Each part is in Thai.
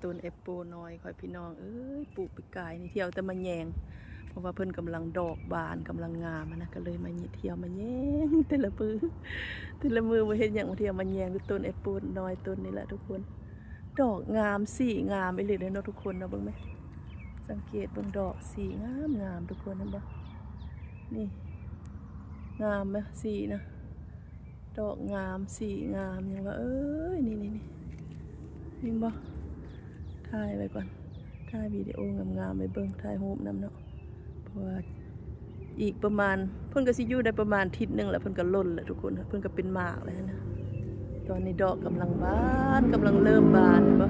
ต้นแอปเปิลน้อยคอยพี่น้องเอ้ยปลูกไปกายนี่เที่ยวแต่มาแยงเพราะว่าเพิ่นกำลังดอกบานกำลังงามนะก็เลยมาเที่ยวมาแยงแต่ละมือมาเห็นอย่างมาเที่ยวมาแยงดูต้นแอปเปิลน้อยต้นนี่แหละทุกคนดอกงามสีงามไปเลยเนาะทุกคนเนาะเบิ่งไหมสังเกตเบิ่งดอกสีงามทุกคนเห็นบ่นี่งามไหมสีนะดอกงามสีงามอย่างว่าเอ้ยนี่บ่ถ่ายไว้ก่อนถ่ายวิดีโองามๆไปเบิ่งถ่ายรูปนำเนาะเพราะว่าอีกประมาณเพิ่นก็สิอยู่ได้ประมาณอาทิตย์นึงแหละเพิ่นก็ล่นแล้วทุกคนเพิ่นก็เป็นหมากแล้วนะตอนนี้ดอกกำลังบานกำลังเริ่มบานเห็นบ่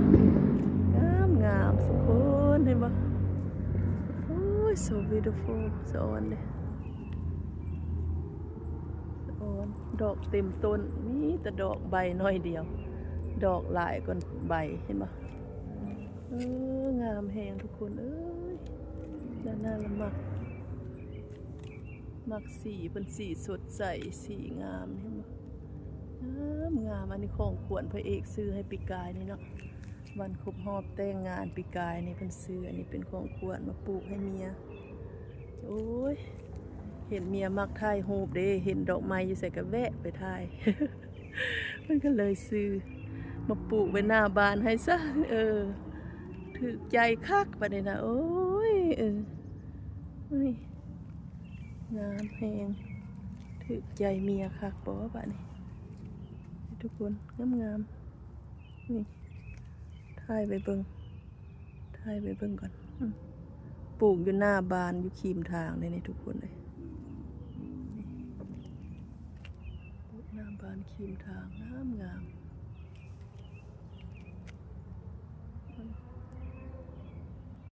งามสุดคนเห็นบ่โอ้ย so beautiful สะออนเลยสะออนดอกเต็มต้นมีแต่ดอกใบน้อยเดียวดอกหลายกว่าใบเห็นบ่งามแหงทุกคนเอ้ยน่าละมักสีเป็นสีสดใสสีงามเห็นบ่งามอันนี้ของขวัญพระเอกซื้อให้ปีกายนี่เนาะวันครบรอบแต่งงานปีกายนี่เพิ่นซื้ออันนี้เป็นของขวัญมาปลูกให้เมียโอ้ยเห็นเมียมักถ่ายรูปเด้เห็นดอกไม้อยู่ใส่กระแวะไปถ่ายมันก็เลยซื้อมาปลูกไว้หน้าบ้านให้ซะถูกใจคักปะเนี่ยนะโอ้ยนี่งามแพงถูกใจเมียคักบอกว่าปะนี่ทุกคนงามนี่ถ่ายไปเบิ่งก่อนปลูกอยู่หน้าบ้านอยู่คีมทางเลยนี่ทุกคนเลยปลูกหน้าบ้านคีมทางงาม